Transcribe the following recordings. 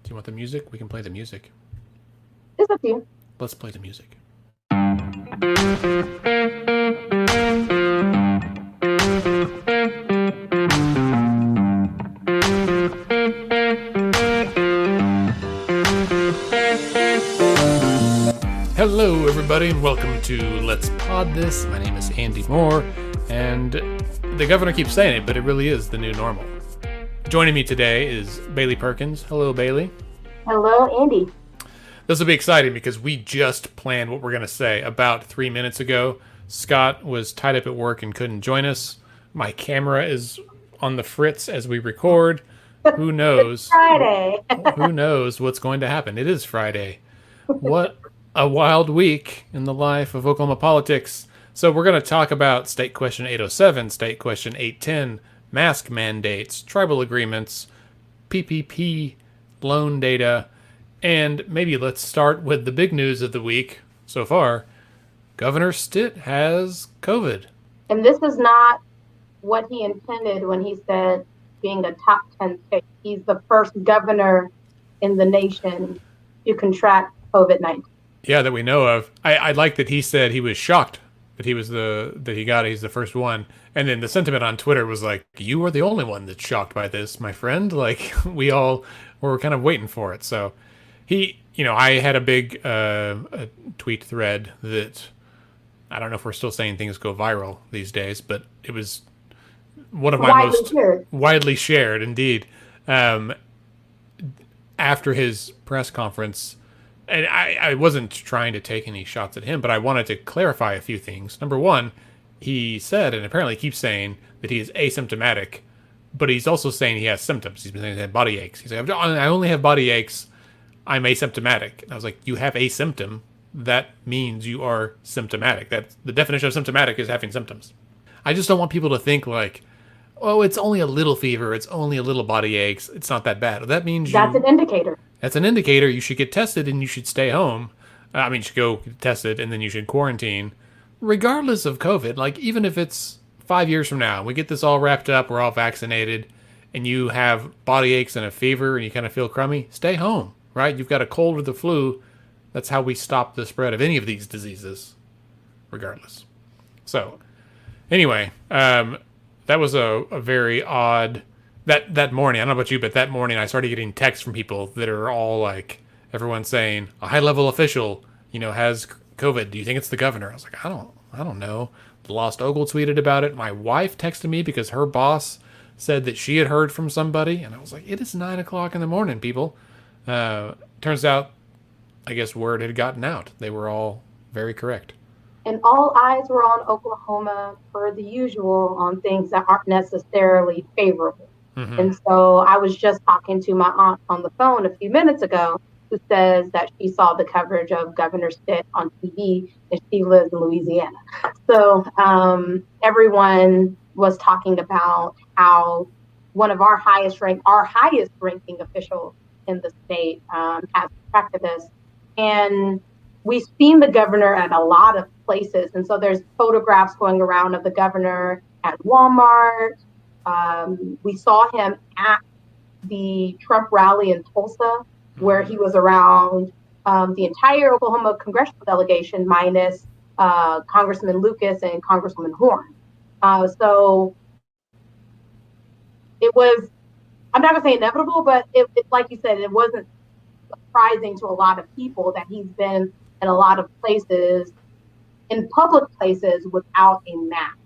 Do you want the music? We can play the music. It's up to you. Let's play the music. Hello, everybody, and welcome to Let's Pod This. My name is Andy Moore, and the governor keeps saying it, but it really is the new normal. Joining me today is Bailey Perkins. Hello, Bailey. Hello, Andy. This will be exciting because we just planned what we're going to say about 3 minutes ago. Scott was tied up at work and couldn't join us. My camera is on the fritz as we record. Who knows? It's Friday. Who knows what's going to happen? It is Friday. What a wild week in the life of Oklahoma politics. So we're going to talk about State Question 807, State Question 810, mask mandates, tribal agreements, PPP loan data, and maybe let's start with the big news of the week so far. Governor Stitt has COVID. And this is not what he intended when he said being a top 10 state. He's the first governor in the nation to contract COVID-19. Yeah, that we know of. I like that he said he was shocked that he's the first one. And then the sentiment on Twitter was like, you are the only one that's shocked by this, my friend. Like, we all were kind of waiting for it. So I had a big a tweet thread that, I don't know if we're still saying things go viral these days, but it was one of my most widely shared, indeed. After his press conference, and I wasn't trying to take any shots at him, but I wanted to clarify a few things. Number one, he said, and apparently keeps saying, that he is asymptomatic, but he's also saying he has symptoms. He's been saying he had body aches. He's like, I only have body aches. I'm asymptomatic. And I was like, you have a symptom. That means you are symptomatic. That's the definition of symptomatic, is having symptoms. I just don't want people to think like, oh, it's only a little fever. It's only a little body aches. It's not that bad. That means that's an indicator. That's an indicator. You should get tested and you should stay home. You should go get tested and then you should quarantine, regardless of COVID. Like, even if it's 5 years from now, we get this all wrapped up, we're all vaccinated, and you have body aches and a fever and you kind of feel crummy, stay home, right? You've got a cold or the flu. That's how we stop the spread of any of these diseases, regardless. So, anyway, that was a very odd... That morning, I don't know about you, but that morning I started getting texts from people that are all like, everyone's saying, a high-level official, has COVID. Do you think it's the governor? I was like, I don't know. The Lost Ogle tweeted about it. My wife texted me because her boss said that she had heard from somebody. And I was like, it is 9 o'clock in the morning, people. Turns out, I guess word had gotten out. They were all very correct. And all eyes were on Oklahoma, per the usual, on things that aren't necessarily favorable. Mm-hmm. And so I was just talking to my aunt on the phone a few minutes ago, who says that she saw the coverage of Governor Stitt on TV, and she lives in Louisiana. So everyone was talking about how one of our highest ranking officials in the state has contracted this. And we've seen the governor at a lot of places. And so there's photographs going around of the governor at Walmart. We saw him at the Trump rally in Tulsa, where he was around the entire Oklahoma congressional delegation, minus Congressman Lucas and Congresswoman Horn. So it was, I'm not going to say inevitable, but it, like you said, it wasn't surprising to a lot of people that he's been in a lot of places, in public places, without a mask.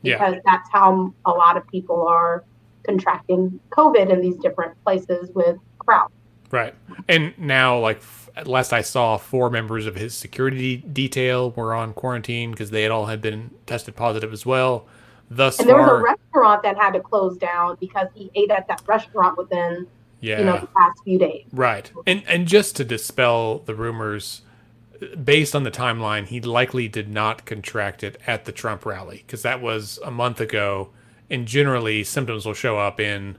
Because that's how a lot of people are contracting COVID in these different places with crowds. Right. And now, like, last I saw, 4 members of his security detail were on quarantine because they had been tested positive as well. There was a restaurant that had to close down because he ate at that restaurant within the past few days. Right. And just to dispel the rumors, based on the timeline, he likely did not contract it at the Trump rally because that was a month ago. And generally, symptoms will show up in,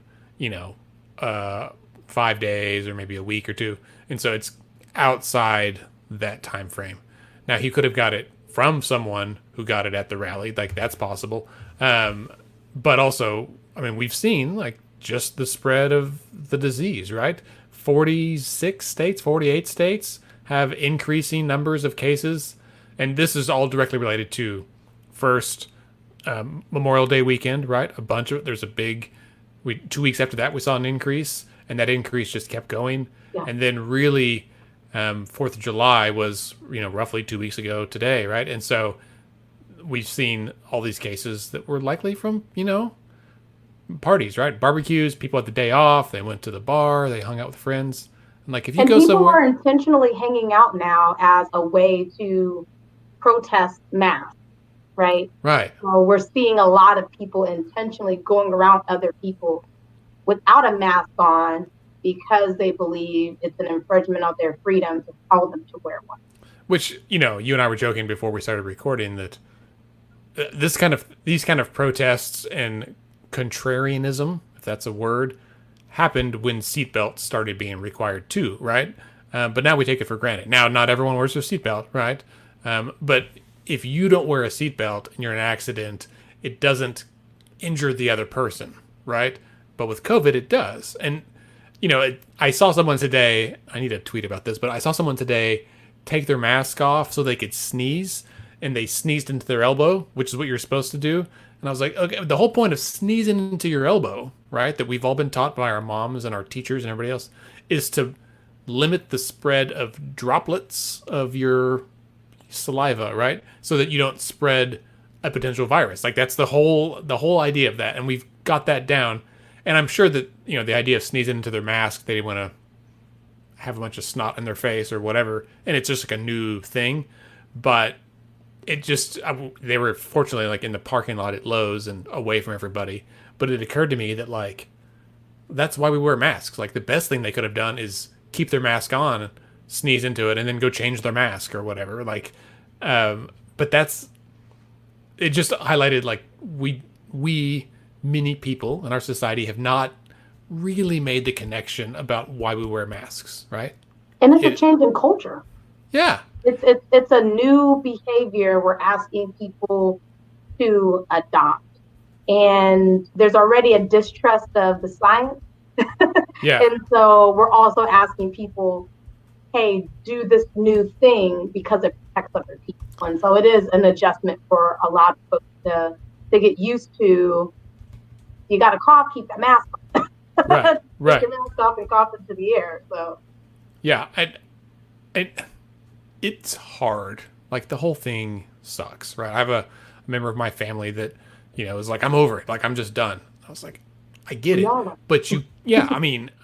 5 days or maybe a week or two. And so it's outside that time frame. Now, he could have got it from someone who got it at the rally. Like, that's possible. But also, we've seen, like, just the spread of the disease, right? 46 states, 48 states have increasing numbers of cases. And this is all directly related to first Memorial Day weekend, right? There's a big, 2 weeks after that, we saw an increase, and that increase just kept going. Yeah. And then really, 4th of July was, roughly 2 weeks ago today, right? And so we've seen all these cases that were likely from, parties, right? Barbecues, people had the day off, they went to the bar, they hung out with friends. And like, if you and go people somewhere, are intentionally hanging out now as a way to protest masks, right? right? So we're seeing a lot of people intentionally going around other people without a mask on because they believe it's an infringement of their freedom to tell them to wear one. Which, you and I were joking before we started recording that these kind of protests and contrarianism, if that's a word, happened when seatbelts started being required too, right? But now we take it for granted. Now, not everyone wears their seatbelt, right? But if you don't wear a seatbelt and you're in an accident, it doesn't injure the other person, right? But with COVID, it does. And, I saw someone today, I need to tweet about this, but I saw someone today take their mask off so they could sneeze, and they sneezed into their elbow, which is what you're supposed to do. And I was like, okay, the whole point of sneezing into your elbow, right, that we've all been taught by our moms and our teachers and everybody else, is to limit the spread of droplets of your saliva, right? So that you don't spread a potential virus. Like, that's the whole idea of that. And we've got that down. And I'm sure that, the idea of sneezing into their mask, they didn't want to have a bunch of snot in their face or whatever. And it's just like a new thing. But they were fortunately like in the parking lot at Lowe's and away from everybody. But it occurred to me that, like, that's why we wear masks. Like, the best thing they could have done is keep their mask on, sneeze into it, and then go change their mask or whatever. Like, but it just highlighted, like, we many people in our society have not really made the connection about why we wear masks, right? And it's a change in culture. Yeah. It's a new behavior we're asking people to adopt. And there's already a distrust of the science. Yeah. And so we're also asking people, hey, do this new thing because it protects other people. And so it is an adjustment for a lot of folks to get used to. You got to cough, keep that mask on. Right. Take your mask off and cough into the air. So. Yeah. It's hard. Like, the whole thing sucks, right? I have a member of my family that, is like, I'm over it. Like, I'm just done. I was like, I get it. But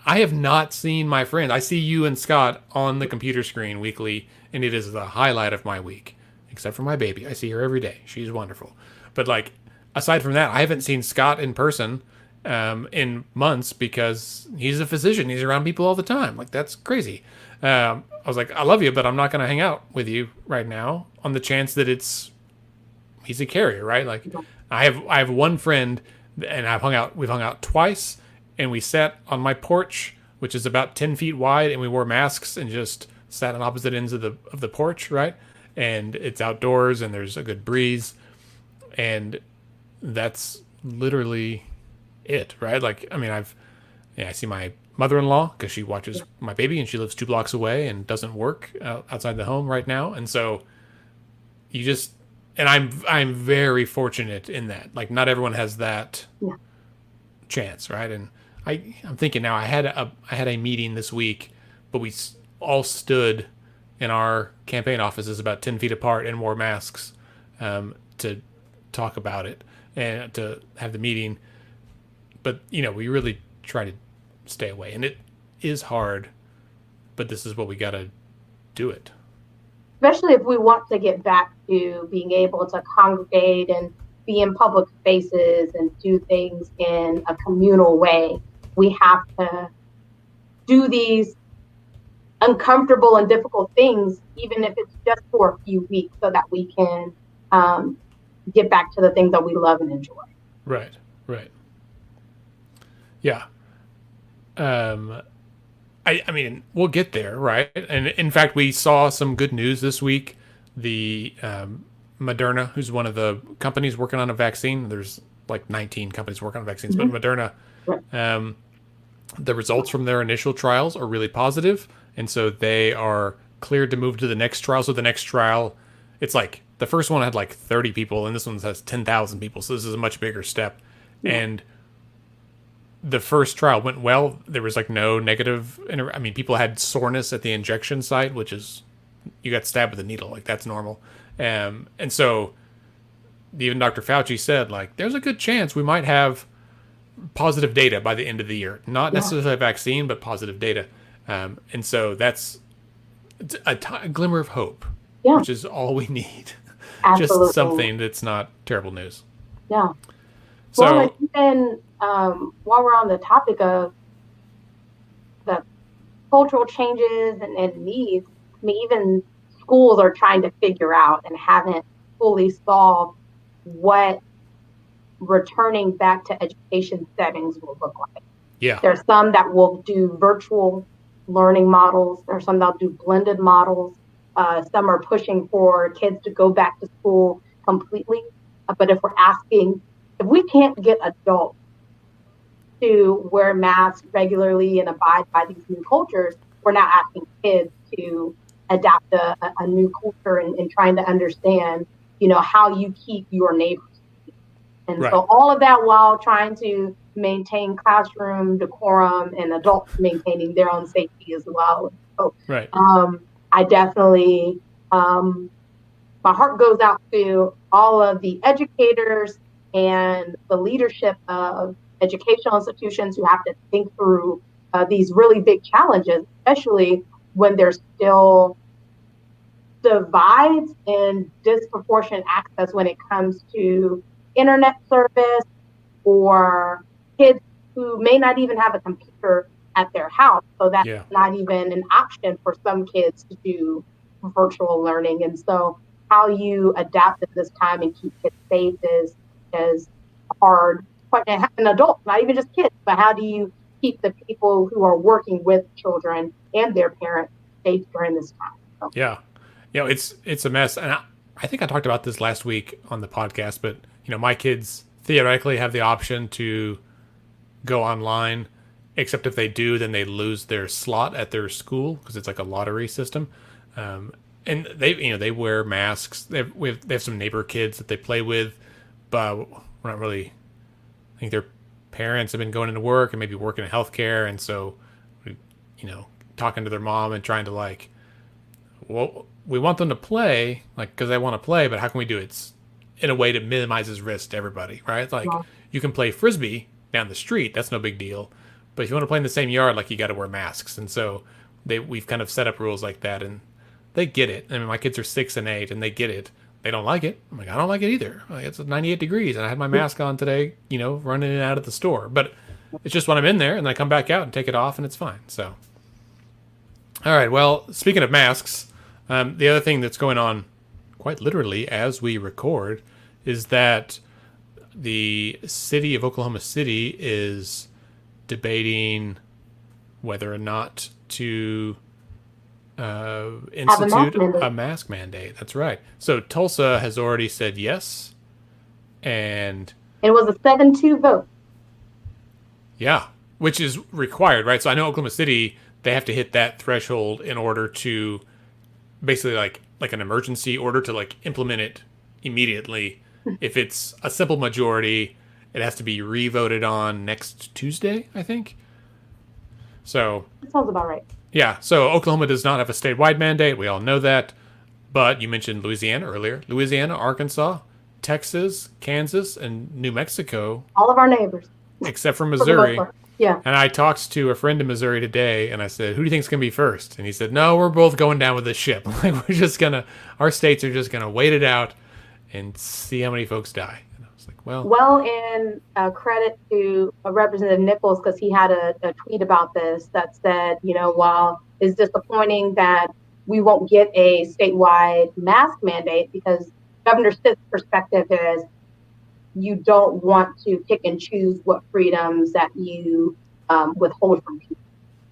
I have not seen my friends. I see you and Scott on the computer screen weekly, and it is the highlight of my week, except for my baby. I see her every day. She's wonderful. But, like, aside from that, I haven't seen Scott in person in months because he's a physician. He's around people all the time. Like, that's crazy. I was like, I love you, but I'm not going to hang out with you right now on the chance that he's a carrier, right? Like, I have one friend, and we've hung out twice, and we sat on my porch, which is about 10 feet wide, and we wore masks and just sat on opposite ends of the porch, right? And it's outdoors, and there's a good breeze, and that's literally it, right? Like, I mean, I see my mother-in-law because she watches my baby, and she lives 2 blocks away and doesn't work outside the home right now. And so and I'm very fortunate in that. Like, not everyone has that chance, right? And I'm thinking now, I had a meeting this week, but we all stood in our campaign offices about 10 feet apart and wore masks to talk about it and to have the meeting. But, we really try to stay away. And it is hard, but this is what we got to do it. Especially if we want to get back to being able to congregate and be in public spaces and do things in a communal way. We have to do these uncomfortable and difficult things, even if it's just for a few weeks, so that we can get back to the things that we love and enjoy. Right. Yeah. I mean, we'll get there, right? And in fact, we saw some good news this week. The Moderna, who's one of the companies working on a vaccine, there's like 19 companies working on vaccines, but Moderna Right. The results from their initial trials are really positive, and so they are cleared to move to the next trial. So the next trial, it's like the first one had like 30 people, and this one has 10,000 people. So this is a much bigger step. Yeah. And the first trial went well. There was like no negative. I mean, people had soreness at the injection site, which is you got stabbed with a needle, like that's normal. And so even Dr. Fauci said, like, there's a good chance we might have positive data by the end of the year. Not necessarily a vaccine, but positive data. And so that's a glimmer of hope, which is all we need. Absolutely. Just something that's not terrible news. Yeah. So, well, even while we're on the topic of the cultural changes and needs, I mean, even schools are trying to figure out and haven't fully solved what returning back to education settings will look like. Yeah. There's some that will do virtual learning models. There's some that'll do blended models. Some are pushing for kids to go back to school completely. But if we can't get adults to wear masks regularly and abide by these new cultures, we're now asking kids to adapt a new culture and trying to understand, how you keep your neighbors. And so all of that while trying to maintain classroom decorum and adults maintaining their own safety as well. So I definitely, my heart goes out to all of the educators and the leadership of educational institutions who have to think through these really big challenges, especially when there's still divides and disproportionate access when it comes to internet service or kids who may not even have a computer at their house. So that's not even an option for some kids to do virtual learning. And so how you adapt at this time and keep kids safe is hard. And adults, not even just kids, but how do you keep the people who are working with children and their parents safe during this time? So. Yeah. It's a mess. And I think I talked about this last week on the podcast, but my kids theoretically have the option to go online, except if they do, then they lose their slot at their school because it's like a lottery system. And they wear masks. They have some neighbor kids that they play with, but we're not really. I think their parents have been going into work and maybe working in healthcare, and so talking to their mom and trying to we want them to play because they want to play, but how can we do it in a way that minimizes risk to everybody, right? You can play Frisbee down the street. That's no big deal. But if you want to play in the same yard, you got to wear masks. And so we've kind of set up rules like that, and they get it. I mean, my kids are 6 and 8, and they get it. They don't like it. I'm like, I don't like it either. It's 98 degrees, and I had my mask on today, running in and out of the store. But it's just when I'm in there, and I come back out and take it off, and it's fine. So, all right. Well, speaking of masks, the other thing that's going on quite literally as we record is that the city of Oklahoma City is debating whether or not to institute a mask mandate. That's right. So Tulsa has already said yes, and it was a 7-2 vote. Yeah, which is required, right? So I know Oklahoma City, they have to hit that threshold in order to basically like an emergency order to implement it immediately. If it's a simple majority, it has to be re-voted on next Tuesday, I think. So that sounds about right. Yeah, so Oklahoma does not have a statewide mandate. We all know that. But you mentioned Louisiana earlier. Louisiana, Arkansas, Texas, Kansas, and New Mexico. All of our neighbors. Except for Missouri. Yeah. And I talked to a friend in Missouri today, and I said, who do you think is going to be first? And he said, no, we're both going down with this ship. Our states are just going to wait it out and see how many folks die. And I was like, well, and credit to Representative Nichols, because he had a tweet about this that said, while it's disappointing that we won't get a statewide mask mandate, because Governor Stitt's perspective is you don't want to pick and choose what freedoms that you withhold from people.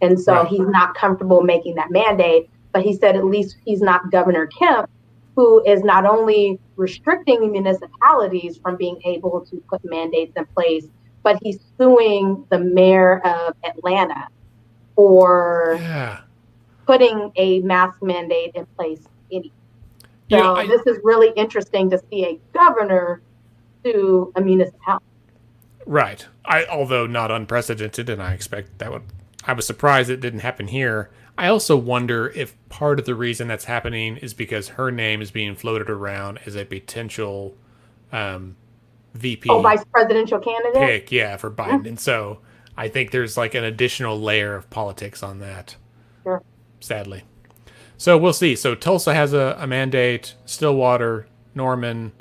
And so he's not comfortable making that mandate, but he said at least he's not Governor Kemp, who is not only restricting municipalities from being able to put mandates in place, but he's suing the mayor of Atlanta for putting a mask mandate in place anyway. So this is really interesting to see a governor sue a municipality. Right. Although not unprecedented, and I was surprised it didn't happen here. I also wonder if part of the reason that's happening is because her name is being floated around as a potential VP. Vice presidential candidate? Pick, yeah, for Biden. Mm-hmm. And so I think there's like an additional layer of politics on that. Sure. Sadly. So we'll see. So Tulsa has a mandate, Stillwater, Norman,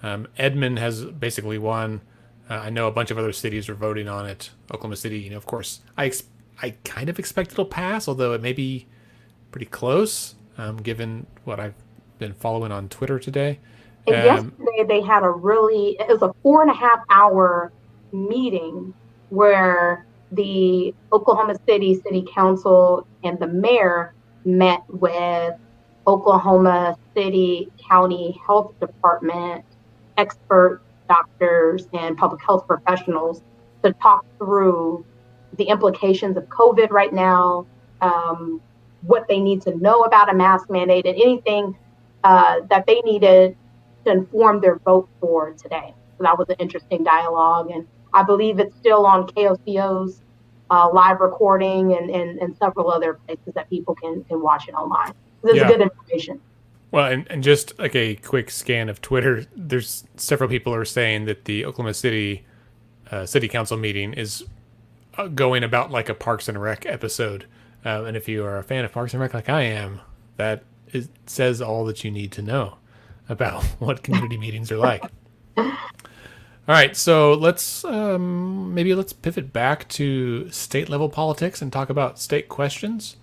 Edmond has basically won. I know a bunch of other cities are voting on it. Oklahoma City, of course, I kind of expect it'll pass, although it may be pretty close, given what I've been following on Twitter today. Yesterday they had it was a 4.5-hour meeting where the Oklahoma City Council and the mayor met with Oklahoma City County Health Department experts, doctors, and public health professionals to talk through the implications of COVID right now, what they need to know about a mask mandate, and anything that they needed to inform their vote for today. So that was an interesting dialogue, and I believe it's still on KOCO's live recording and several other places that people can watch it online. So this is good information. Well, and just like a quick scan of Twitter, there's several people are saying that the Oklahoma City City Council meeting is going about like a Parks and Rec episode. And if you are a fan of Parks and Rec like I am, says all that you need to know about what community meetings are like. All right, so let's pivot back to state level politics and talk about state questions.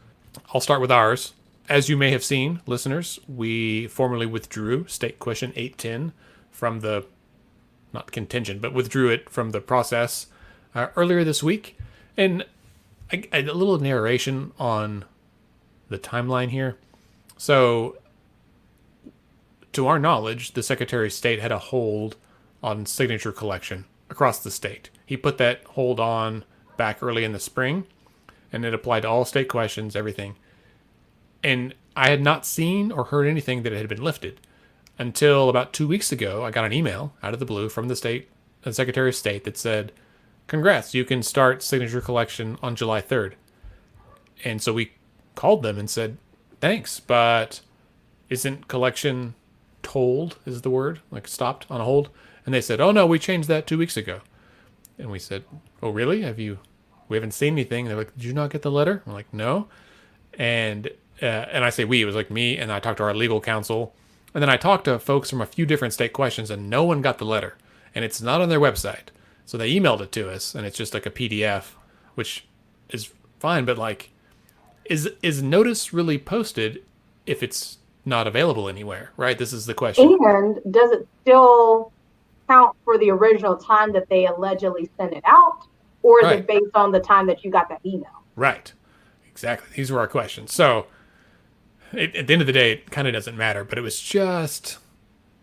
I'll start with ours. As you may have seen, listeners, we formally withdrew State Question 810 from the, not contingent, but withdrew it from the process earlier this week. And a little narration on the timeline here. So, to our knowledge, the Secretary of State had a hold on signature collection across the state. He put that hold on back early in the spring, and it applied to all state questions, everything. And I had not seen or heard anything that it had been lifted until about 2 weeks ago. I got an email out of the blue from the Secretary of State that said, "Congrats, you can start signature collection on July 3rd." And so we called them and said, "Thanks, but isn't collection told, is the word, like stopped on a hold?" And they said, "Oh no, we changed that 2 weeks ago." And we said, "Oh really? We haven't seen anything." They're like, "Did you not get the letter?" I'm like, "No." And I say we, it was like me, and I talked to our legal counsel, and then I talked to folks from a few different state questions, and no one got the letter, and it's not on their website. So they emailed it to us, and it's just like a PDF, which is fine, but like, is notice really posted if it's not available anywhere, right? This is the question. And does it still count for the original time that they allegedly sent it out, or is it based on the time that you got that email? Right. Exactly. These were our questions. So at the end of the day, it kind of doesn't matter, but it was just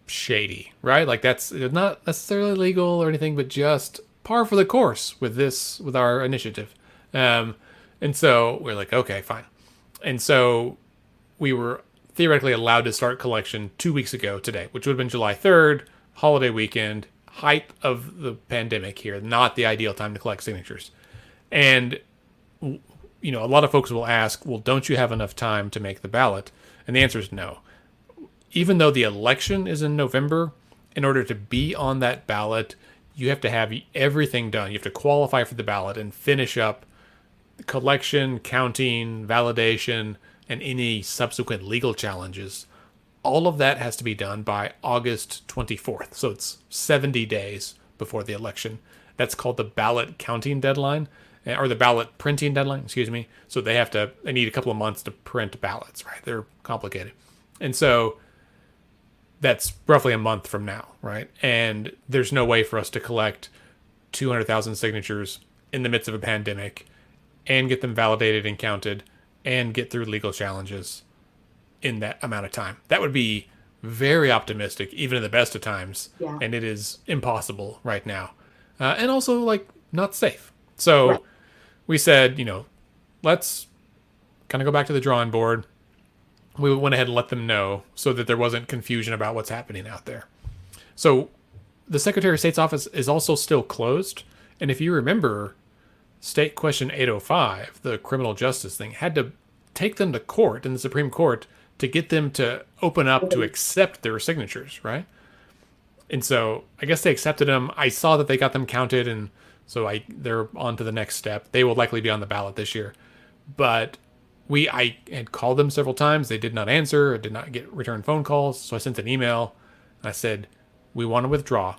shady, right? Like that's not necessarily legal or anything, but just par for the course with our initiative. And so we're like, okay, fine. And so we were theoretically allowed to start collection 2 weeks ago today, which would have been July 3rd, holiday weekend, height of the pandemic here, not the ideal time to collect signatures. And a lot of folks will ask, well, don't you have enough time to make the ballot? And the answer is no. Even though the election is in November, in order to be on that ballot, you have to have everything done. You have to qualify for the ballot and finish up collection, counting, validation, and any subsequent legal challenges. All of that has to be done by August 24th. So it's 70 days before the election. That's called the ballot counting deadline. Or the ballot printing deadline, excuse me. So they need a couple of months to print ballots, right? They're complicated. And so that's roughly a month from now, right? And there's no way for us to collect 200,000 signatures in the midst of a pandemic and get them validated and counted and get through legal challenges in that amount of time. That would be very optimistic, even in the best of times. Yeah. And it is impossible right now. And also, like, not safe. So Right. we said, let's kind of go back to the drawing board. We went ahead and let them know so that there wasn't confusion about what's happening out there. So the Secretary of State's office is also still closed. And if you remember, State Question 805, the criminal justice thing, had to take them to court in the Supreme Court to get them to open up to accept their signatures, right? And so I guess they accepted them. I saw that they got them counted, and so they're on to the next step. They will likely be on the ballot this year. But I had called them several times. They did not answer. I did not get return phone calls. So I sent an email. And I said, we want to withdraw.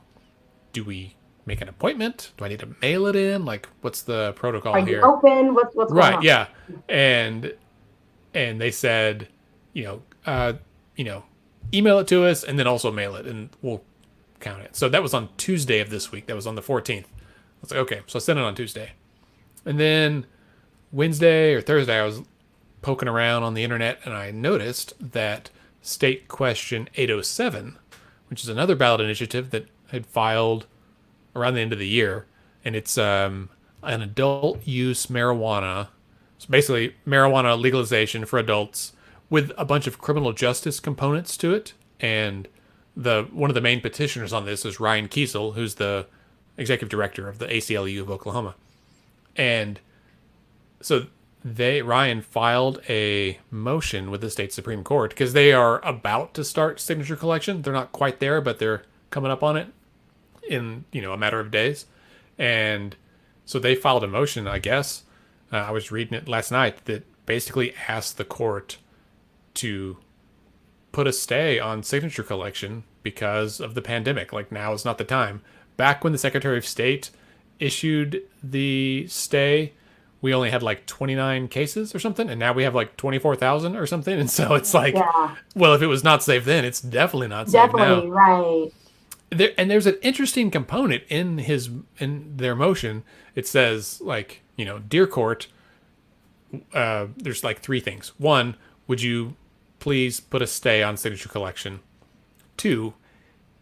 Do we make an appointment? Do I need to mail it in? Like, what's the protocol Are here? you open? What's going Right, on? yeah. And they said, email it to us and then also mail it and we'll count it. So that was on Tuesday of this week. That was on the 14th. I was like, okay, so I sent it on Tuesday. And then Wednesday or Thursday, I was poking around on the internet and I noticed that State Question 807, which is another ballot initiative that had filed around the end of the year, and it's an adult use marijuana. So basically, marijuana legalization for adults with a bunch of criminal justice components to it. And one of the main petitioners on this is Ryan Kiesel, who's the executive director of the ACLU of Oklahoma. And so Ryan filed a motion with the state Supreme Court because they are about to start signature collection. They're not quite there, but they're coming up on it in a matter of days. And so they filed a motion, I guess. I was reading it last night that basically asked the court to put a stay on signature collection because of the pandemic. Like, now is not the time. Back when the Secretary of State issued the stay, we only had like 29 cases or something, and now we have like 24,000 or something. And so it's like, well, if it was not safe then, it's definitely not safe now. Definitely, right. There's an interesting component in their motion. It says, like, dear court, there's like three things. One, would you please put a stay on signature collection? Two,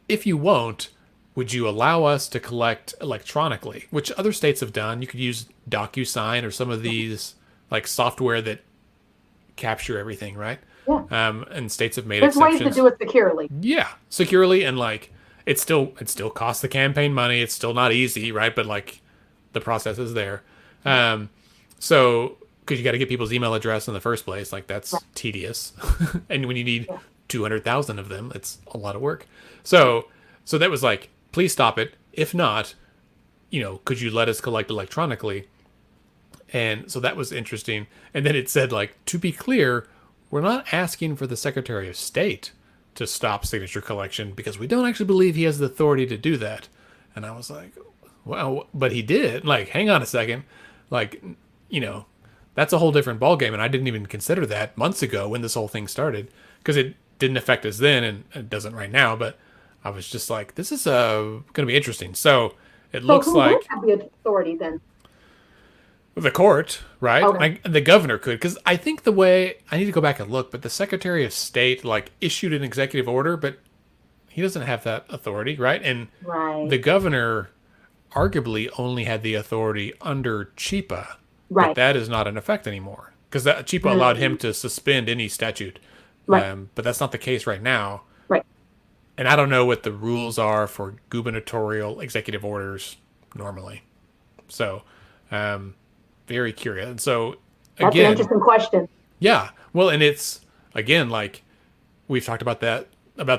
if you won't, would you allow us to collect electronically, which other states have done? You could use DocuSign or some of these like software that capture everything, right? Yeah. And states have made There's exceptions. ways to do it securely. Yeah, securely, and like it still costs the campaign money. It's still not easy, right? But like the process is there. So because you got to get people's email address in the first place, like that's tedious. And when you need 200,000 of them, it's a lot of work. So that was like, please stop it. If not, could you let us collect electronically? And so that was interesting. And then it said, like, to be clear, we're not asking for the Secretary of State to stop signature collection because we don't actually believe he has the authority to do that. And I was like, well, but he did. Like, hang on a second. Like, that's a whole different ballgame. And I didn't even consider that months ago when this whole thing started because it didn't affect us then and it doesn't right now. But I was just like, this is going to be interesting. So it looks like who would have the authority then? the court, right? Okay. The governor could, because I think the way I need to go back and look, but the Secretary of State like issued an executive order, but he doesn't have that authority, right? And the governor arguably only had the authority under CHIPA, but that is not in effect anymore because that CHIPA allowed him to suspend any statute, but that's not the case right now. And I don't know what the rules are for gubernatorial executive orders normally. So, very curious. And so, again, that's an interesting question. Yeah. Well, and it's, again, like we've talked about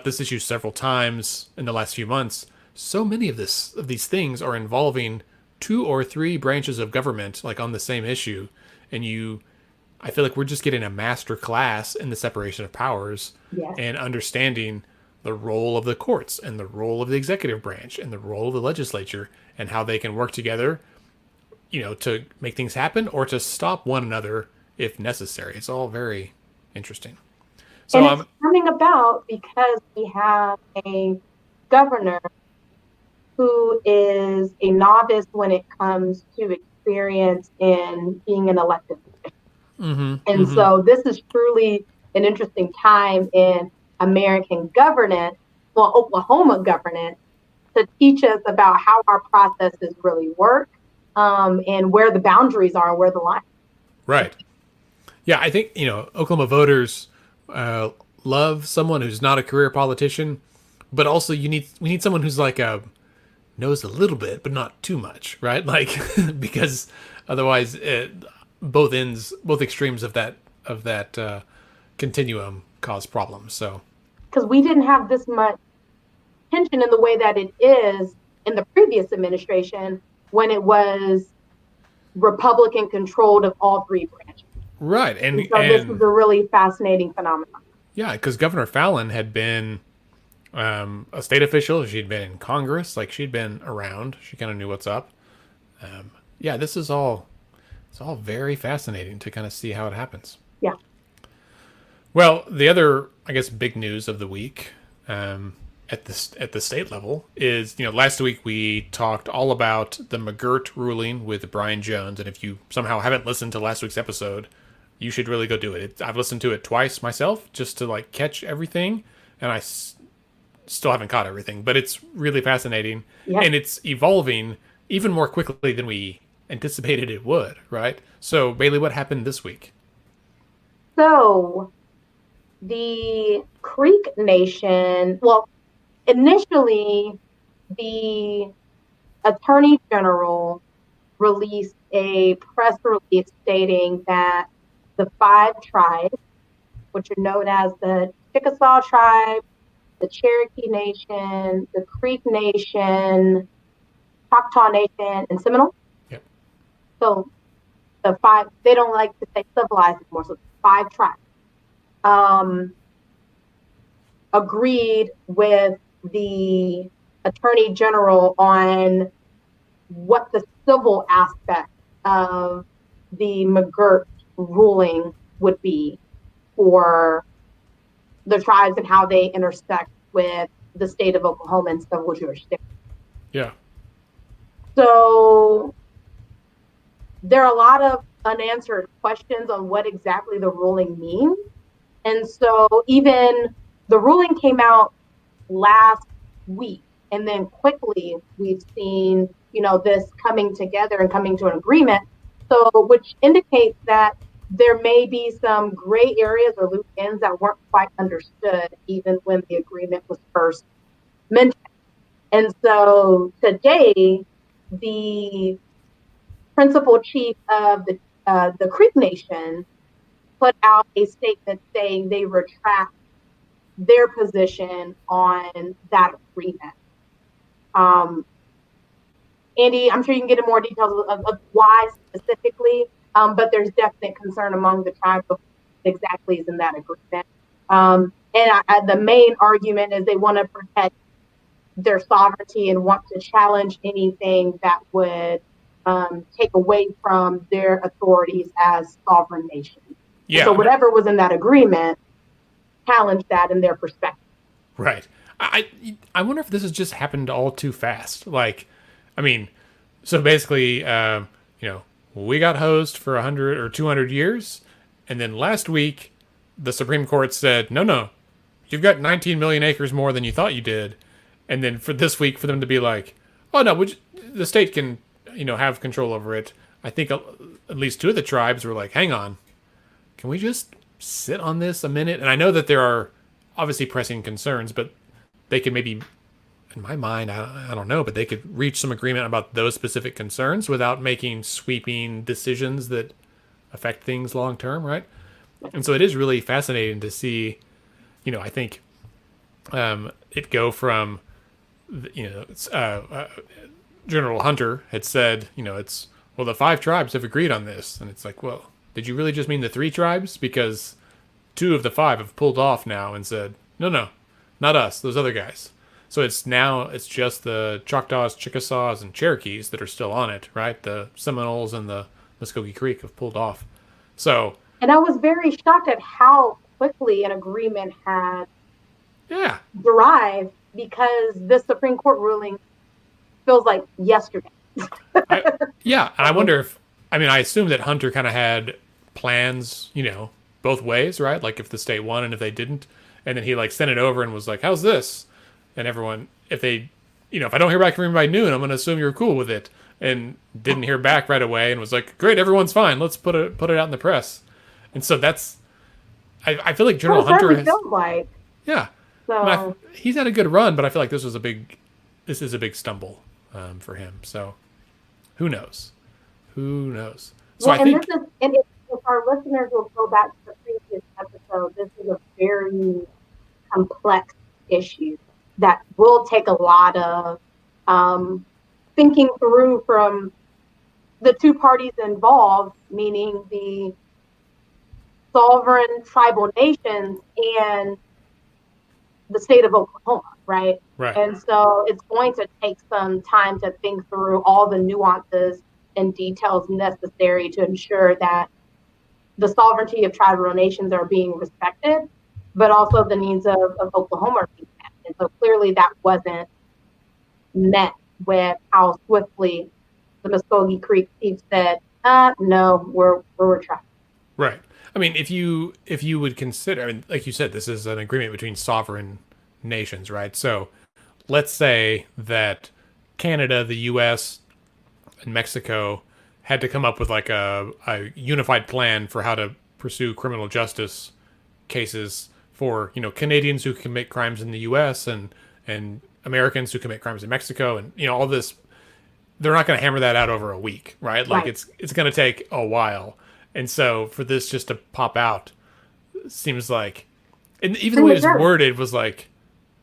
this issue several times in the last few months. So many of these things are involving 2 or 3 branches of government, like on the same issue. And I feel like we're just getting a master class in the separation of powers and understanding the role of the courts and the role of the executive branch and the role of the legislature and how they can work together, to make things happen or to stop one another if necessary. It's all very interesting. So and it's coming about because we have a governor who is a novice when it comes to experience in being an elected official. And so this is truly an interesting time in American governance, Oklahoma governance, to teach us about how our processes really work and where the boundaries are, where the line. Right. Yeah, I think, Oklahoma voters love someone who's not a career politician, but also we need someone who's like knows a little bit, but not too much, right? Like, because otherwise, both extremes of that continuum cause problems. So, because we didn't have this much tension in the way that it is in the previous administration when it was Republican controlled of all three branches. Right, and so this is a really fascinating phenomenon. Yeah, because Governor Fallon had been a state official. She'd been in Congress, like she'd been around. She kind of knew what's up. Yeah, it's all very fascinating to kind of see how it happens. Yeah. Well, the other, I guess, big news of the week at the state level is, last week we talked all about the McGirt ruling with Brian Jones, and if you somehow haven't listened to last week's episode, you should really go do it. I've listened to it twice myself just to like catch everything, and I still haven't caught everything, but it's really fascinating, and it's evolving even more quickly than we anticipated it would, right? So, Bailey, what happened this week? So, the Creek Nation, well, initially, the Attorney General released a press release stating that the 5 tribes, which are known as the Chickasaw tribe, the Cherokee Nation, the Creek Nation, Choctaw Nation, and Seminole. Yep. So the 5, they don't like to say civilized anymore, so 5 tribes agreed with the Attorney General on what the civil aspect of the McGirt ruling would be for the tribes and how they intersect with the state of Oklahoma and civil jurisdiction. Yeah. So there are a lot of unanswered questions on what exactly the ruling means. And so even the ruling came out last week, and then quickly we've seen, this coming together and coming to an agreement. So, which indicates that there may be some gray areas or loose ends that weren't quite understood even when the agreement was first mentioned. And so today, the principal chief of the Creek Nation put out a statement saying they retract their position on that agreement. Andy, I'm sure you can get into more details of why specifically, but there's definite concern among the tribe of what exactly is in that agreement. And the main argument is they want to protect their sovereignty and want to challenge anything that would take away from their authorities as sovereign nations. Yeah. So whatever was in that agreement, challenge that in their perspective. Right. I wonder if this has just happened all too fast. Like, so basically, we got hosed for 100 or 200 years, and then last week, the Supreme Court said, no, you've got 19 million acres more than you thought you did. And then for this week, for them to be like, oh, no, the state can, have control over it. I think at least 2 of the tribes were like, hang on, can we just sit on this a minute? And I know that there are obviously pressing concerns, but they could maybe, in my mind, I don't know, but they could reach some agreement about those specific concerns without making sweeping decisions that affect things long term, right? And so it is really fascinating to see, I think it go from, General Hunter had said, the 5 tribes have agreed on this. And it's like, well, did you really just mean the 3 tribes? Because 2 of the 5 have pulled off now and said, no, not us, those other guys. So it's just the Choctaws, Chickasaws, and Cherokees that are still on it, right? The Seminoles and the Muskogee Creek have pulled off. So, and I was very shocked at how quickly an agreement had derived, because this Supreme Court ruling feels like yesterday. And I wonder if, I assume that Hunter kind of had plans, both ways, right? Like if the state won and if they didn't, and then he like sent it over and was like, how's this? And everyone, if they, if I don't hear back from you by noon, I'm going to assume you're cool with it. and didn't hear back right away, and was like, "Great, everyone's fine. Let's put it out in the press." And so that's I feel like General Hunter has feels like. yeah. So He's had a good run, but I feel like this is a big stumble for him. So who knows? Who knows? So well, I think if our listeners will go back to the previous episode, this is a very complex issue that will take a lot of thinking through from the two parties involved, meaning the sovereign tribal nations and the state of Oklahoma, right? right. And so it's going to take some time to think through all the nuances and details necessary to ensure that the sovereignty of tribal nations are being respected, but also the needs of Oklahoma are being met. And so clearly that wasn't met with how swiftly the Muskogee Creek chief said, no, we're retracting. Right. I mean, if you would consider, I mean, like you said, this is an agreement between sovereign nations, right? So let's say that Canada, the U.S., and Mexico had to come up with like a unified plan for how to pursue criminal justice cases for, Canadians who commit crimes in the U.S. and Americans who commit crimes in Mexico, and all this. They're not going to hammer that out over a week, right? Like it's going to take a while. And so for this just to pop out seems like, and even the way it was worded was like,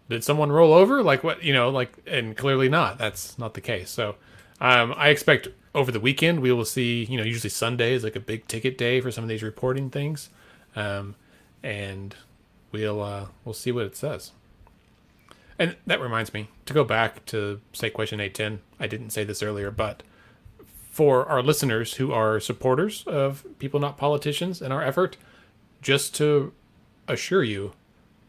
did someone roll over? Like what, and clearly not. That's not the case. So I expect over the weekend we will see, usually Sunday is like a big ticket day for some of these reporting things. And we'll see what it says. And that reminds me to go back to say question 810. I didn't say this earlier, but for our listeners who are supporters of People Not Politicians and our effort, just to assure you,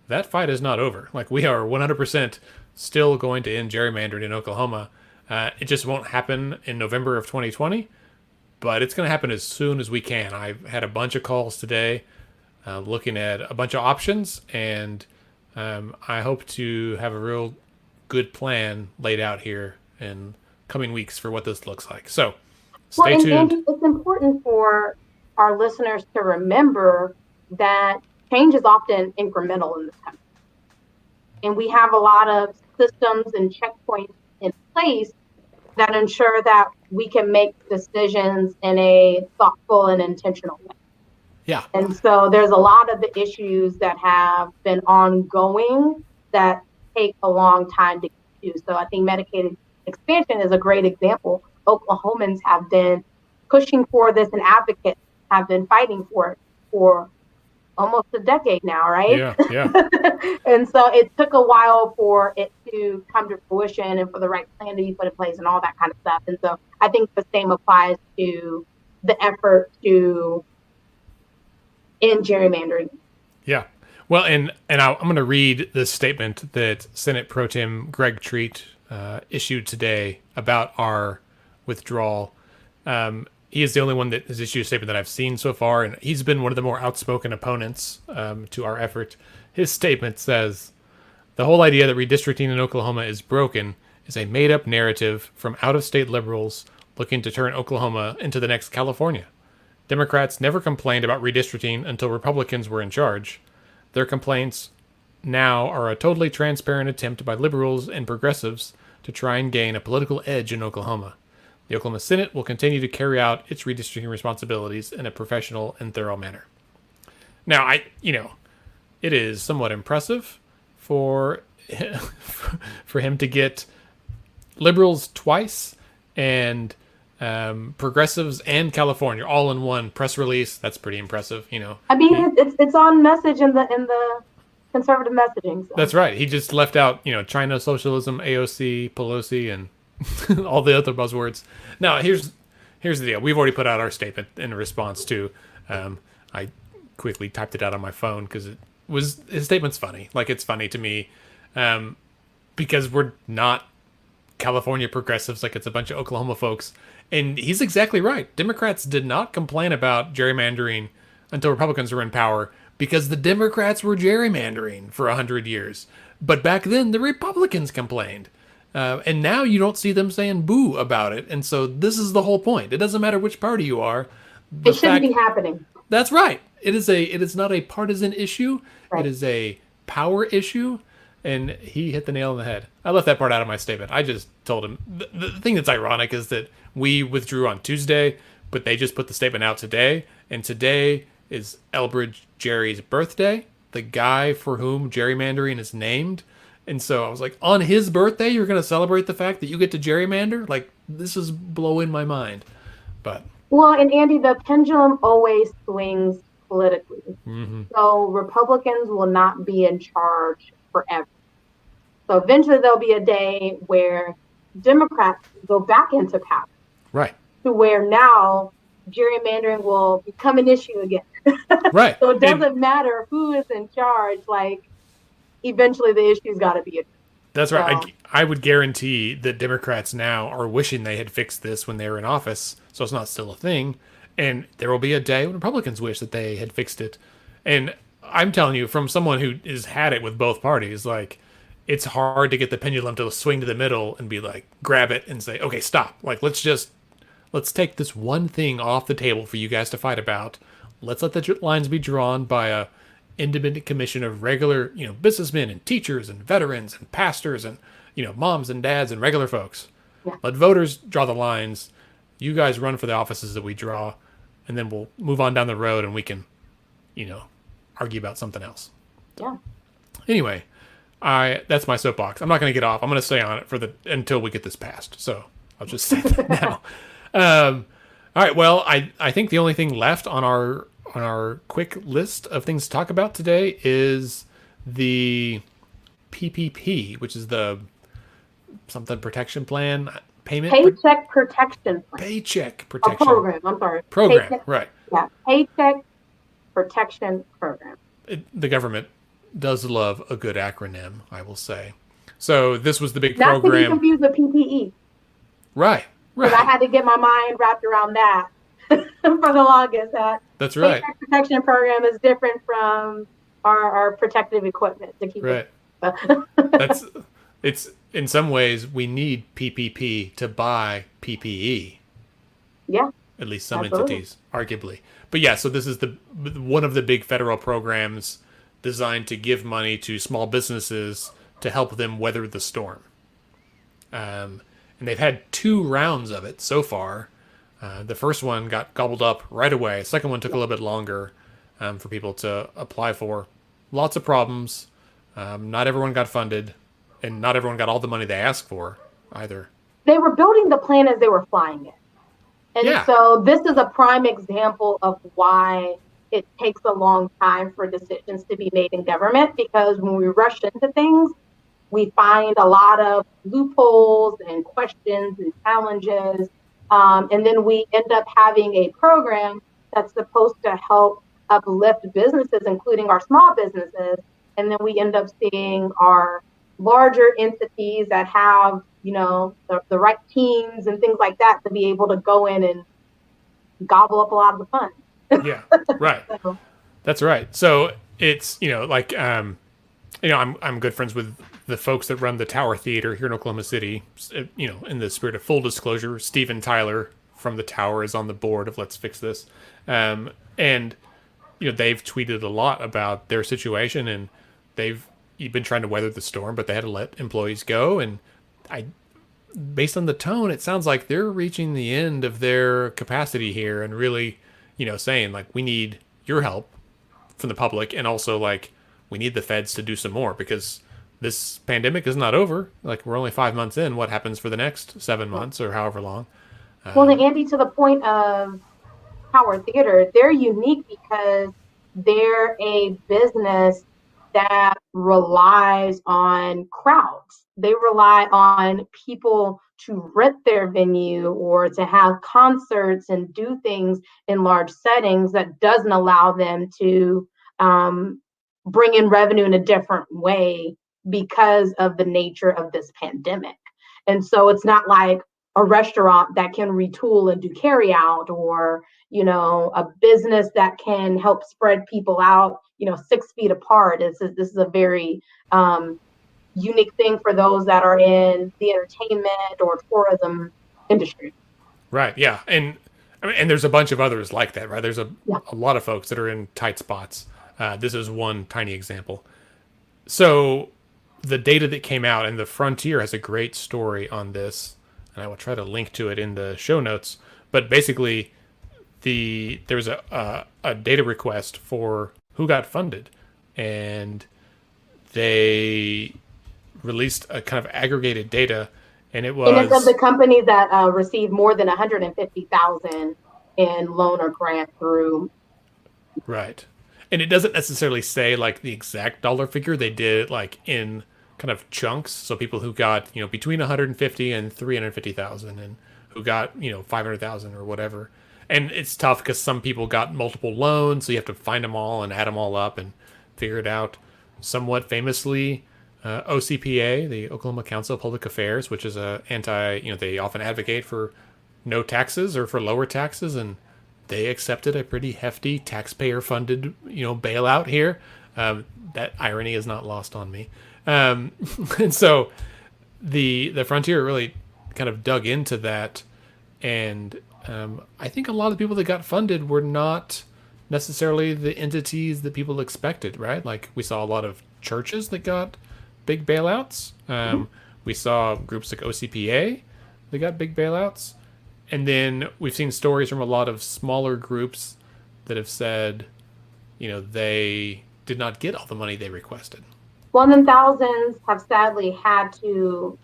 that fight is not over. Like, we are 100% still going to end gerrymandering in Oklahoma. It just won't happen in November of 2020, but it's going to happen as soon as we can. I've had a bunch of calls today looking at a bunch of options, and I hope to have a real good plan laid out here in coming weeks for what this looks like. So stay tuned. And it's important for our listeners to remember that change is often incremental in this country. And we have a lot of systems and checkpoints in place that ensure that we can make decisions in a thoughtful and intentional way. Yeah. And so there's a lot of the issues that have been ongoing that take a long time to get to. So I think Medicaid expansion is a great example. Oklahomans have been pushing for this, and advocates have been fighting for it for almost a decade now, right? Yeah. And so it took a while for it to come to fruition and for the right plan to be put in place and all that kind of stuff. And so I think the same applies to the effort to end gerrymandering. Yeah. Well, and I'm going to read the statement that Senate Pro Tem Greg Treat issued today about our withdrawal. He is the only one that has issued a statement that I've seen so far, and he's been one of the more outspoken opponents to our effort. His statement says, "The whole idea that redistricting in Oklahoma is broken is a made-up narrative from out-of-state liberals looking to turn Oklahoma into the next California. Democrats never complained about redistricting until Republicans were in charge. Their complaints now are a totally transparent attempt by liberals and progressives to try and gain a political edge in Oklahoma. The Oklahoma Senate will continue to carry out its redistricting responsibilities in a professional and thorough manner." Now, it is somewhat impressive for him to get liberals twice and progressives and California all in one press release. That's pretty impressive, I mean, it's on message in the conservative messaging. So. That's right. He just left out, China, socialism, AOC, Pelosi, and all the other buzzwords. Now, here's the deal. We've already put out our statement in response to. I quickly typed it out on my phone because his statement's funny. Like, it's funny to me because we're not California progressives. Like, it's a bunch of Oklahoma folks. And he's exactly right. Democrats did not complain about gerrymandering until Republicans were in power because the Democrats were gerrymandering for 100 years. But back then, the Republicans complained. And now you don't see them saying boo about it. And so this is the whole point. It doesn't matter which party you are. It shouldn't be happening. That's right. It is not a partisan issue. It Right. is a power issue. And he hit the nail on the head. I left that part out of my statement. I just told him. The thing that's ironic is that we withdrew on Tuesday, but they just put the statement out today. And today is Elbridge Gerry's birthday, the guy for whom gerrymandering is named. And so I was like, on his birthday, you're going to celebrate the fact that you get to gerrymander? Like, this is blowing my mind. But Well, and Andy, the pendulum always swings politically. So Republicans will not be in charge forever. So eventually there'll be a day where Democrats go back into power right, to where now gerrymandering will become an issue again. right. So it doesn't matter who is in charge. Like, eventually the issue's got to be addressed. That's right. So, I would guarantee that Democrats now are wishing they had fixed this when they were in office, so it's not still a thing. And there will be a day when Republicans wish that they had fixed it. And I'm telling you, from someone who has had it with both parties, like, it's hard to get the pendulum to swing to the middle and be like, grab it and say, okay, stop. Like, let's take this one thing off the table for you guys to fight about. Let's let the lines be drawn by a independent commission of regular, businessmen and teachers and veterans and pastors and, moms and dads and regular folks. Yeah. Let voters draw the lines. You guys run for the offices that we draw, and then we'll move on down the road and we can, argue about something else. yeah. Anyway, that's my soapbox. I'm not going to get off. I'm going to stay on it until we get this passed. So I'll just say that now. All right. Well, I think the only thing left on our quick list of things to talk about today is the PPP, which is the something protection plan payment. Paycheck protection plan. Paycheck protection program. I'm sorry. program. Paycheck, Right. yeah. Paycheck protection program. The government does love a good acronym, I will say. So this was the big Not to be program. confused with PPE. Right. Because I had to get my mind wrapped around that for the longest. That's right. Paycheck protection program is different from our protective equipment to keep Right. it. It's in some ways we need PPP to buy PPE. Yeah. At least some Absolutely. entities, arguably. But yeah, so this is one of the big federal programs designed to give money to small businesses to help them weather the storm. And they've had 2 rounds of it so far. The first one got gobbled up right away. The second one took a little bit longer for people to apply for. Lots of problems. Not everyone got funded, and not everyone got all the money they asked for either. They were building the plan as they were flying it. And Yeah. so this is a prime example of why it takes a long time for decisions to be made in government, because when we rush into things, we find a lot of loopholes and questions and challenges. And then we end up having a program that's supposed to help uplift businesses, including our small businesses. And then we end up seeing our larger entities that have, the right teams and things like that to be able to go in and gobble up a lot of the funds. Yeah, right. That's right. So it's, I'm good friends with the folks that run the Tower Theater here in Oklahoma City. In the spirit of full disclosure, Steven Tyler from the Tower is on the board of Let's Fix This. And, they've tweeted a lot about their situation, and they've been trying to weather the storm, but they had to let employees go. And based on the tone, it sounds like they're reaching the end of their capacity here and really, saying, like, we need your help from the public, and also, like, we need the feds to do some more, because this pandemic is not over. Like, we're only 5 months in. What happens for the next 7 months or however long? Well, then, Andy, to the point of Tower Theater, they're unique because they're a business that relies on crowds. They rely on people to rent their venue or to have concerts and do things in large settings that doesn't allow them to bring in revenue in a different way because of the nature of this pandemic. And so it's not like a restaurant that can retool and do carry out, or, a business that can help spread people out, 6 feet apart. This is a very unique thing for those that are in the entertainment or tourism industry. Right. Yeah. And I mean, and there's a bunch of others like that, right? There's Yeah. a lot of folks that are in tight spots. This is one tiny example. So the data that came out, and the Frontier has a great story on this, and I will try to link to it in the show notes. But basically, there was a data request for who got funded, and they released a kind of aggregated data, and it And it's of was the companies that received more than 150,000 in loan or grant through. right. And it doesn't necessarily say like the exact dollar figure. They did it like in kind of chunks. So people who got, between 150 and 350,000, and who got, 500,000 or whatever. And it's tough because some people got multiple loans, so you have to find them all and add them all up and figure it out. Somewhat famously, OCPA, the Oklahoma Council of Public Affairs, which is they often advocate for no taxes or for lower taxes, and they accepted a pretty hefty taxpayer-funded, bailout here. That irony is not lost on me. And so the Frontier really kind of dug into that, and I think a lot of the people that got funded were not necessarily the entities that people expected, right? Like we saw a lot of churches that got big bailouts. We saw groups like OCPA that got big bailouts. And then we've seen stories from a lot of smaller groups that have said, they did not get all the money they requested. Well, and then thousands have sadly had to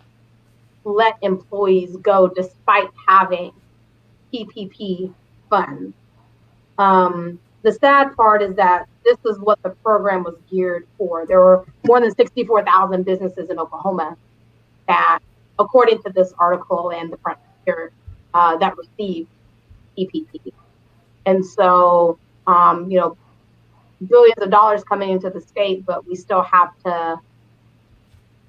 let employees go despite having PPP funds. The sad part is that this is what the program was geared for. There were more than 64,000 businesses in Oklahoma that, according to this article and the Frontier, that received PPP. And so, billions of dollars coming into the state, but we still have to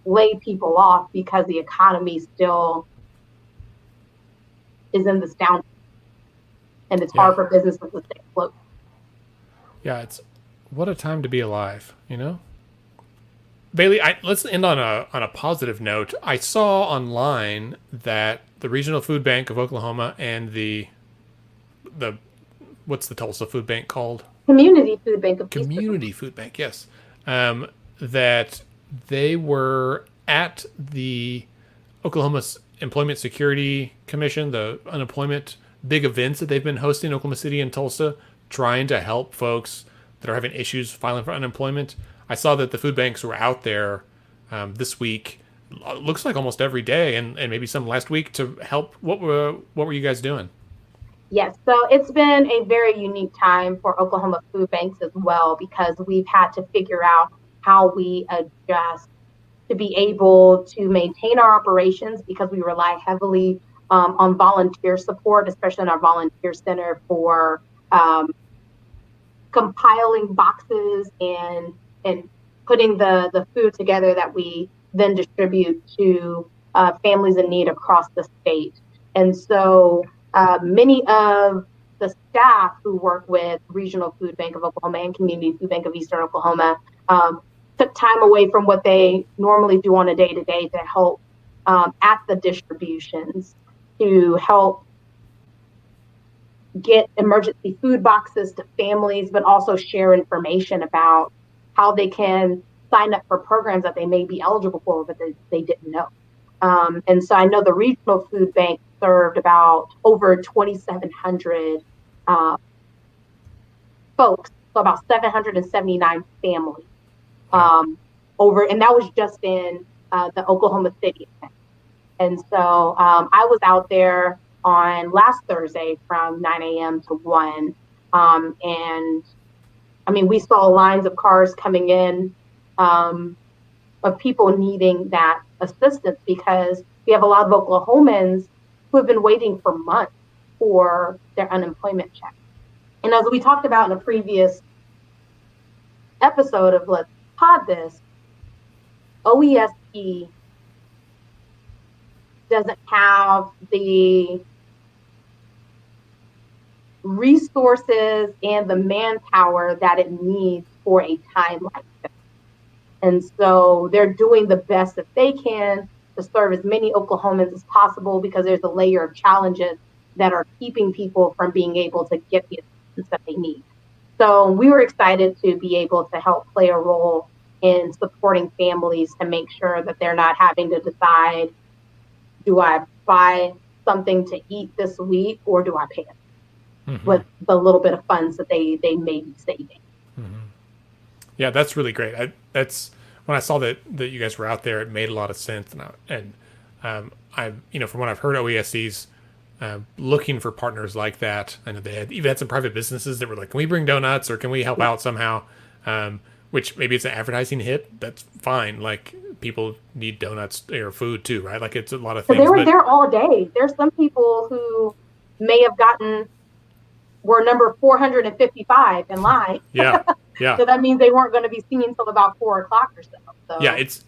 lay people off because the economy still is in this downturn. And it's hard for businesses to stay afloat. Yeah, it's what a time to be alive, Bailey, let's end on a positive note. I saw online that the Regional Food Bank of Oklahoma and the what's the Tulsa Food Bank called? Community Food Bank of Community Food Bank, yes. That they were at the Oklahoma Employment Security Commission, the unemployment big events that they've been hosting in Oklahoma City and Tulsa, trying to help folks that are having issues filing for unemployment. I saw that the food banks were out there this week. Looks like almost every day, and maybe some last week to help. What were you guys doing? Yes, so it's been a very unique time for Oklahoma food banks as well, because we've had to figure out how we adjust to be able to maintain our operations, because we rely heavily on volunteer support, especially in our volunteer center for compiling boxes and putting the food together that we then distribute to families in need across the state. And so many of the staff who work with Regional Food Bank of Oklahoma and Community Food Bank of Eastern Oklahoma took time away from what they normally do on a day-to-day to help at the distributions, to help get emergency food boxes to families, but also share information about how they can sign up for programs that they may be eligible for, but they didn't know. And so I know the Regional Food Bank served about over 2,700 folks, so about 779 families and that was just in the Oklahoma City. And so I was out there on last Thursday from 9 a.m. to 1. And I mean, we saw lines of cars coming in of people needing that assistance, because we have a lot of Oklahomans who have been waiting for months for their unemployment check. And as we talked about in a previous episode of Let's Pod This, OESC doesn't have the resources and the manpower that it needs for a time like this. And so they're doing the best that they can to serve as many Oklahomans as possible, because there's a layer of challenges that are keeping people from being able to get the assistance that they need. So we were excited to be able to help play a role in supporting families to make sure that they're not having to decide, do I buy something to eat this week or do I pay it with the little bit of funds that they may be saving. Yeah, that's really great. That's when I saw that you guys were out there, it made a lot of sense. And I from what I've heard, OESC's looking for partners like that. I know they even had some private businesses that were like, can we bring donuts or can we help out somehow? Which maybe it's an advertising hit. That's fine. Like, people need donuts or food too, right? Like, it's a lot of things. So they were there all day. There's some people who may have were number 455 in line. Yeah. Yeah. So that means they weren't going to be seen until about 4:00 or so. Yeah, it's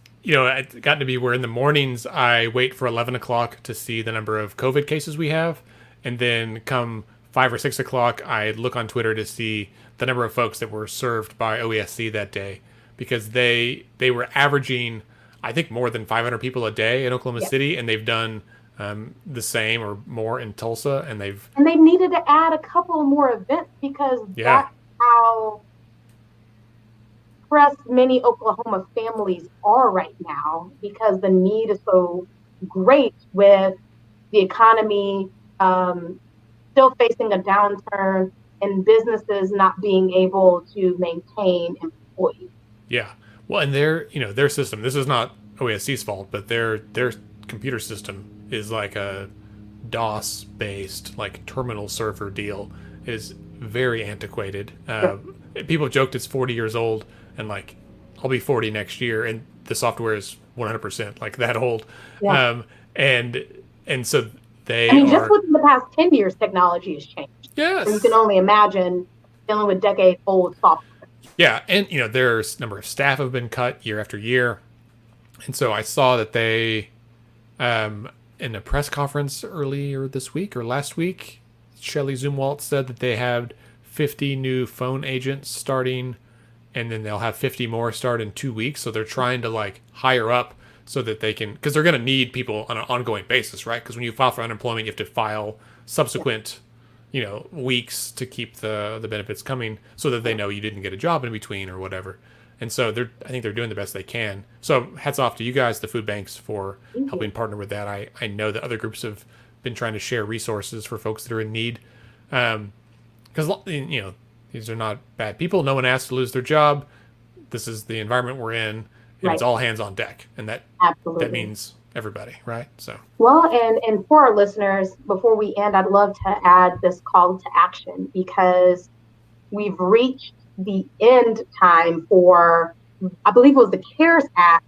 gotten to be where in the mornings I wait for 11 o'clock to see the number of COVID cases we have, and then come 5 or 6 o'clock I look on Twitter to see the number of folks that were served by OESC that day, because they were averaging, I think, more than 500 people a day in Oklahoma City, and they've done the same or more in Tulsa, and they needed to add a couple more events, because that's how pressed many Oklahoma families are right now, because the need is so great with the economy still facing a downturn and businesses not being able to maintain employees. Yeah. Well, and their system, this is not OESC's fault, but their computer system is like a DOS based, like, terminal server deal. It is very antiquated. People have joked it's 40 years old, and like, I'll be 40 next year, and the software is 100% like that old. Yeah. And so just within the past 10 years, technology has changed. Yes. And you can only imagine dealing with decade-old software. Yeah, and there's a number of staff have been cut year after year. And so I saw that they, in a press conference earlier this week or last week, Shelley Zumwalt said that they had 50 new phone agents starting, and then they'll have 50 more start in 2 weeks. So they're trying to, like, hire up so that they can, because they're going to need people on an ongoing basis, right? Because when you file for unemployment, you have to file subsequent, weeks to keep the benefits coming, so that they know you didn't get a job in between or whatever. And so I think they're doing the best they can. So hats off to you guys, the food banks, for helping partner with that. I know that other groups have been trying to share resources for folks that are in need. Because, these are not bad people. No one asked to lose their job. This is the environment we're in, and It's all hands on deck. And that means everybody, right? So, well, and for our listeners, before we end, I'd love to add this call to action, because we've reached the end time for, I believe it was the CARES Act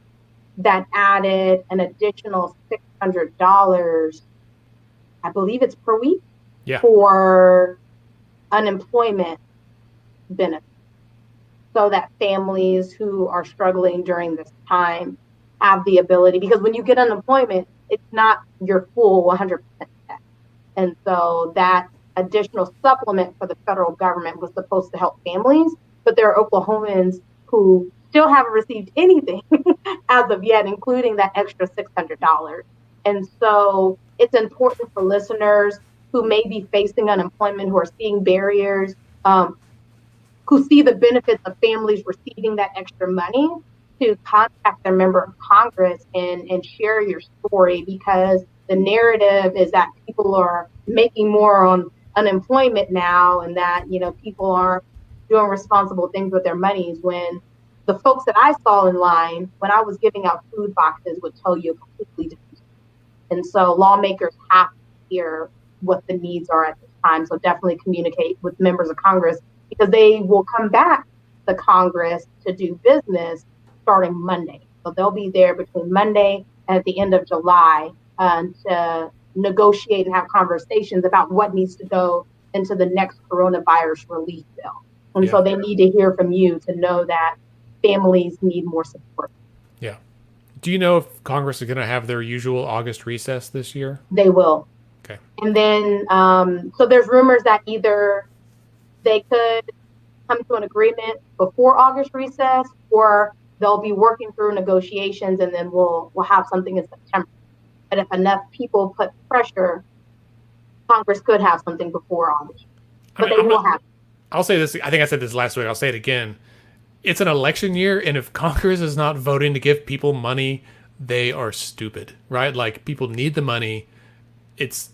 that added an additional $600, I believe it's per week, for unemployment benefits, so that families who are struggling during this time have the ability, because when you get unemployment, it's not your full 100% check. And so that additional supplement for the federal government was supposed to help families, but there are Oklahomans who still haven't received anything as of yet, including that extra $600. And so it's important for listeners who may be facing unemployment, who are seeing barriers, who see the benefits of families receiving that extra money, to contact their member of Congress and share your story, because the narrative is that people are making more on unemployment now, and that, people aren't doing responsible things with their monies, when the folks that I saw in line when I was giving out food boxes would tell you a completely different story. And so lawmakers have to hear what the needs are at this time. So definitely communicate with members of Congress, because they will come back to Congress to do business starting Monday. So they'll be there between Monday and at the end of July to negotiate and have conversations about what needs to go into the next coronavirus relief bill. And so they need to hear from you to know that families need more support. Yeah. Do you know if Congress is going to have their usual August recess this year? They will. Okay. And then, so there's rumors that either they could come to an agreement before August recess, or they'll be working through negotiations, and then we'll have something in September. But if enough people put pressure, Congress could have something before August. But they will have it. I'll say this. I think I said this last week. I'll say it again. It's an election year, and if Congress is not voting to give people money, they are stupid, right? Like, people need the money. It's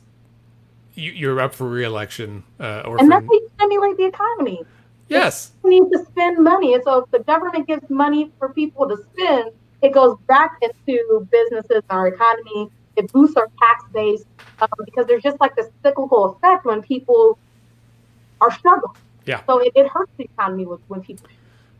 you're up for re-election, that's how you stimulate the economy. Yes, we need to spend money, and so if the government gives money for people to spend, it goes back into businesses, our economy. It boosts our tax base because there's just like this cyclical effect when people are struggling. Yeah. So it hurts the economy when people.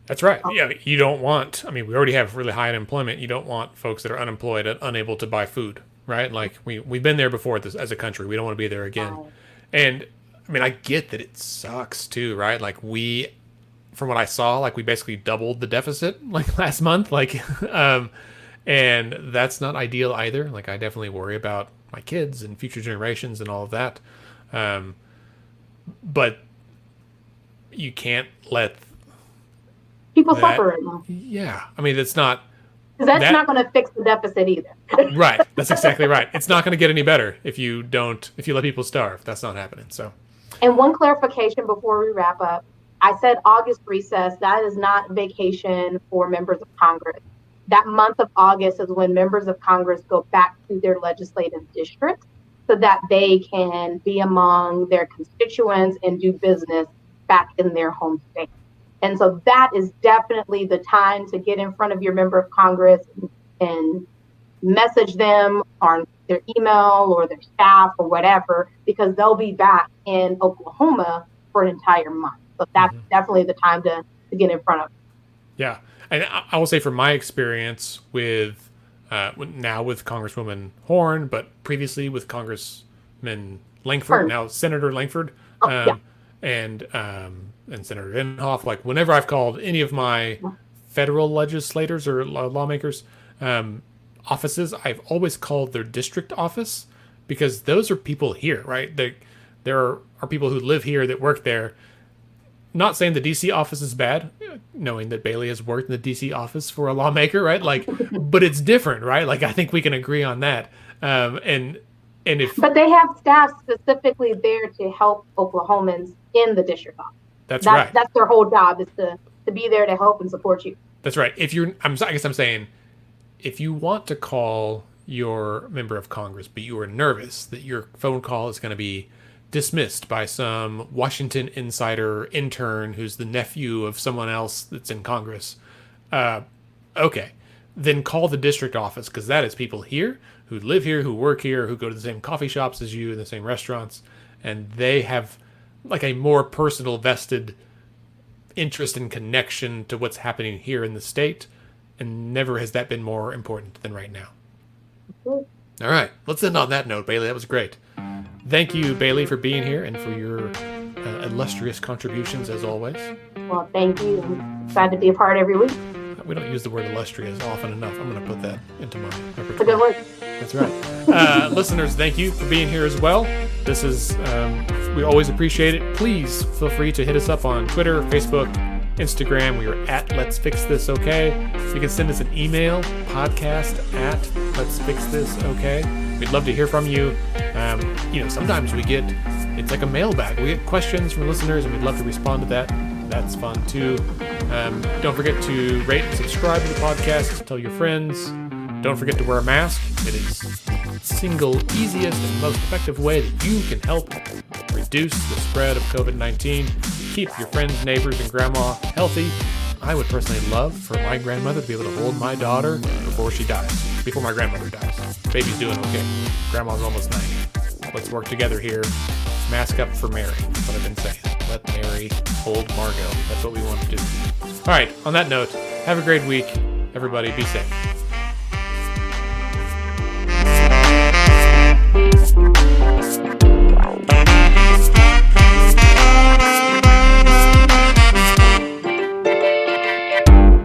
That's right. Yeah, you don't want. I mean, we already have really high unemployment. You don't want folks that are unemployed and unable to buy food, right? Like we've been there before as a country. We don't want to be there again. Right. And I mean, I get that it sucks too, right? Like from what I saw, like we basically doubled the deficit like last month, like, and that's not ideal either. Like, I definitely worry about my kids and future generations and all of that. But you can't let people suffer right now. Yeah, I mean, it's not. Because that's not going to fix the deficit either. Right. That's exactly right. It's not going to get any better if you let people starve. That's not happening. So. And one clarification before we wrap up. I said August recess. That is not vacation for members of Congress. That month of August is when members of Congress go back to their legislative districts so that they can be among their constituents and do business back in their home state. And so that is definitely the time to get in front of your member of Congress and message them on their email or their staff or whatever, because they'll be back in Oklahoma for an entire month. So that's definitely the time to get in front of them. Yeah. And I will say from my experience with now with Congresswoman Horn, but previously with Congressman Langford, now Senator Langford, and Senator Inhofe, like whenever I've called any of my federal legislators or lawmakers offices, I've always called their district office, because those are people here, right? There are people who live here that work there. Not saying the DC office is bad, knowing that Bailey has worked in the DC office for a lawmaker, right? Like, but it's different, right? Like, I think we can agree on that. But they have staff specifically there to help Oklahomans in the district office. That's right. That's their whole job, is to be there to help and support you. That's right. I guess I'm saying, if you want to call your member of Congress, but you are nervous that your phone call is going to be dismissed by some Washington insider intern who's the nephew of someone else that's in Congress, okay, then call the district office, because that is people here who live here, who work here, who go to the same coffee shops as you, in the same restaurants, and they have like a more personal vested interest and connection to what's happening here in the state, and never has that been more important than right now. All right, let's end on that note, Bailey. That was great. Thank you, Bailey, for being here and for your illustrious contributions, as always. Well, thank you. I'm glad to be a part every week. We don't use the word illustrious often enough. I'm going to put that into my repertoire. It's a good word. That's right. Listeners, thank you for being here as well. This is, we always appreciate it. Please feel free to hit us up on Twitter, Facebook, Instagram. We are at Let's Fix This Okay. You can send us an email, podcast@letsfixthisokay. We'd love to hear from you. Sometimes it's like a mailbag. We get questions from listeners, and we'd love to respond to that. That's fun too. Don't forget to rate and subscribe to the podcast. Tell your friends. Don't forget to wear a mask. It is the single easiest and most effective way that you can help reduce the spread of COVID-19. Keep your friends, neighbors, and grandma healthy. I would personally love for my grandmother to be able to hold my daughter before my grandmother dies. Baby's doing okay. Grandma's almost 90. Let's work together here. Mask up for Mary. That's what I've been saying. Let Mary hold Margot. That's what we want to do. All right, on that note, have a great week. Everybody, be safe.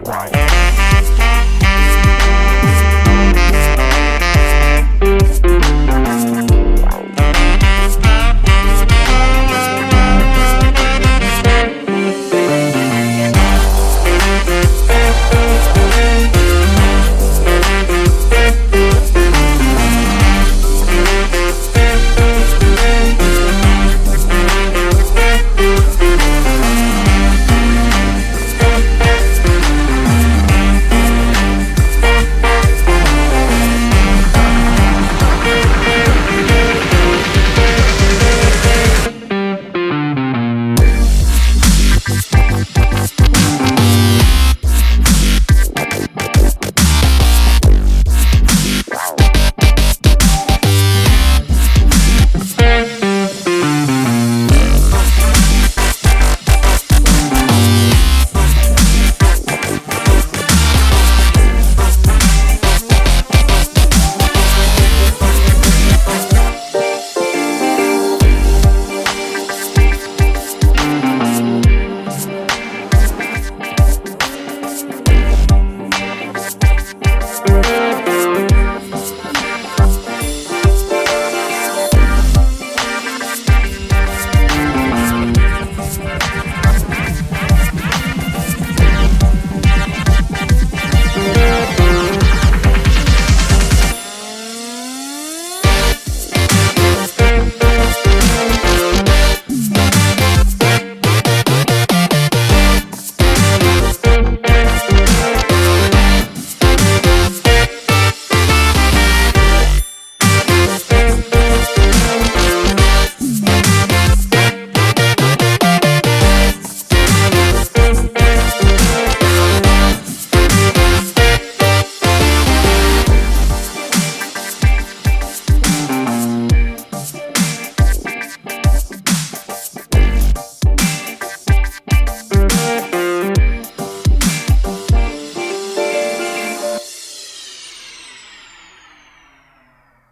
Right.